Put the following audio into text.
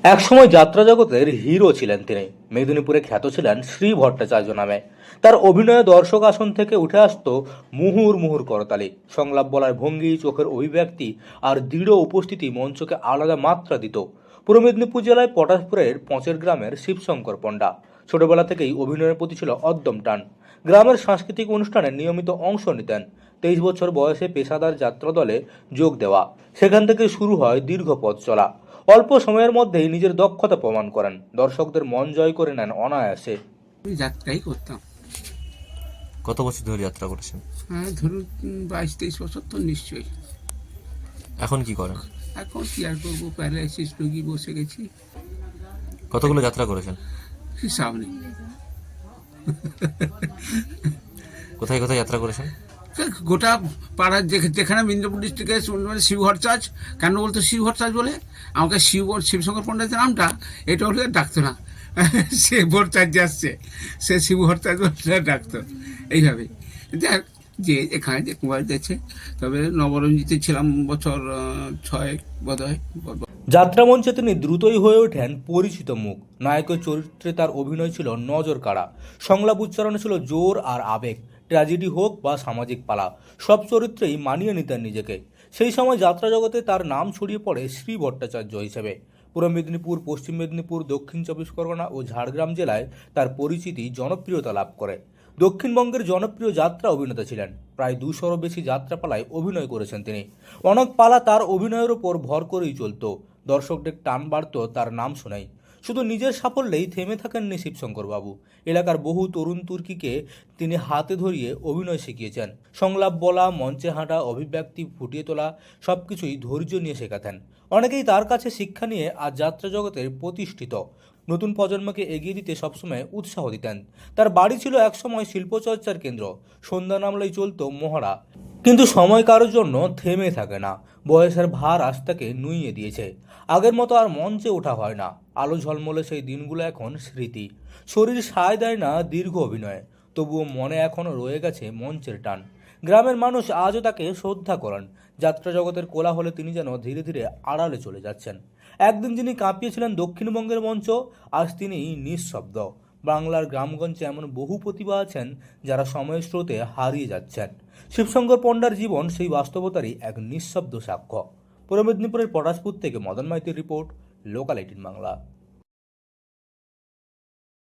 একসময় যাত্রা জগতের হিরো ছিলেন তিনি। মেদিনীপুরে খ্যাত ছিলেন শ্রী ভট্টাচার্য নামে। তার অভিনয়ে দর্শক আসন থেকে উঠে আসতো মুহুর মুহুর করতালি। সংলাপ বলার ভঙ্গি, চোখের অভিব্যক্তি আর দৃঢ় উপস্থিতি মঞ্চকে আলাদা মাত্রা দিত। পূর্ব মেদিনীপুর জেলায় পটাশপুরের পঁচের গ্রামের শিবশঙ্কর পণ্ডা ছোটবেলা থেকেই অভিনয়ের প্রতি ছিল অদ্যম টান। গ্রামের সাংস্কৃতিক অনুষ্ঠানে নিয়মিত অংশ নিতেন। 23 বছর বয়সে পেশাদার যাত্রা দলে যোগ দেওয়া, সেখান থেকে শুরু হয় দীর্ঘ পথ চলা। অল্প সময়ের মধ্যেই নিজের দক্ষতা প্রমাণ করেন, দর্শকদের মন জয় করে নেন অনায়াসে। আমি যাত্রাই করতাম। কত বছর ধরে যাত্রা করেছেন? হ্যাঁ, ধরুন 22-23 বছর তো নিশ্চয়ই। এখন কি করেন? এখন কি আর করবো, প্যারালাইসিস রোগী, বসে গেছি, কতগুলো যাত্রা করেছেন? হিসাব নেই। কোথায় কোথায় যাত্রা করেছেন? গোটা পাড়ার যেখানে মেদিনীপুর ডিস্ট্রিক্টে শিবহর চার্চ, কেন বলতো শিবহর চার্চ বলে? আমাকে শিবশঙ্কর পণ্ডিতের নামটা এটা হলে ডাকতো না। সে ভোর চার্চে আসছে, সে শিবহর চার্চ বলে ডাকতো। এইভাবে দেখ, যে এখানে যে কুমার দিয়েছে। তবে নবরঞ্জিতে ছিলাম বছর 6 বোধহয়। যাত্রামঞ্চে তিনি দ্রুতই হয়ে ওঠেন পরিচিত মুখ। নায়কের চরিত্রে তার অভিনয় ছিল নজর কাড়া। সংলাপ উচ্চারণে ছিল জোর আর আবেগ। ট্র্যাজেডি হোক বা সামাজিক পালা, সব চরিত্রেই মানিয়ে নিতেন নিজেকে। সেই সময় যাত্রা জগতে তার নাম ছড়িয়ে পড়ে শ্রী ভট্টাচার্য হিসেবে। পূর্ব মেদিনীপুর, পশ্চিম মেদিনীপুর, দক্ষিণ 24 পরগনা ও ঝাড়গ্রাম জেলায় তার পরিচিতি জনপ্রিয়তা লাভ করে। দক্ষিণবঙ্গের জনপ্রিয় যাত্রা অভিনেতা ছিলেন। প্রায় 200-ও বেশি যাত্রাপালায় অভিনয় করেছেন তিনি। অনেক পালা তার অভিনয়ের ওপর ভর করেই চলত। দর্শকদের টান বাড়ত তার নাম শোনাই। শুধু নিজের সাফল্যেই থেমে থাকেননি শিবশঙ্কর বাবু। এলাকার বহু তরুণ তুর্কিকে তিনি হাতে ধরিয়ে অভিনয় শিখিয়েছেন। সংলাপ বলা, মঞ্চে হাঁটা, অভিব্যক্তি ফুটিয়ে তোলা, সবকিছুই ধৈর্য নিয়ে শেখাতেন। অনেকেই তার কাছে শিক্ষা নিয়ে আজ যাত্রা জগতের প্রতিষ্ঠিত। নতুন প্রজন্মকে এগিয়ে দিতে সবসময় উৎসাহ দিতেন। তার বাড়ি ছিল একসময় শিল্পচর্চার কেন্দ্র। সন্ধ্যা নামলেই চলত মহড়া। কিন্তু সময় কারোর জন্য থেমে থাকে না। বয়সের ভার আজ তাকে নুইয়ে দিয়েছে। আগের মতো আর মঞ্চে ওঠা হয় না। আলো ঝলমলে সেই দিনগুলো এখন স্মৃতি। শরীর সায় দেয় না দীর্ঘ অভিনয়ে, তবুও মনে এখনও রয়ে গেছে মঞ্চের টান। গ্রামের মানুষ আজও তাকে শ্রদ্ধা করেন। যাত্রা জগতের কোলাহলে তিনি যেন ধীরে ধীরে আড়ালে চলে যাচ্ছেন। একদিন যিনি কাঁপিয়েছিলেন দক্ষিণবঙ্গের মঞ্চ, আজ তিনি নিঃশব্দ। বাংলার গ্রামগঞ্জে এমন বহু প্রতিভা আছেন যারা সময়ের স্রোতে হারিয়ে যাচ্ছেন। শিবশঙ্কর পণ্ডার জীবন সেই বাস্তবতারই এক নিঃশব্দ সাক্ষ্য। পূর্ব মেদিনীপুরের পটাশপুর থেকে মদন মাইতির রিপোর্ট, লোকাল 18 বাংলা।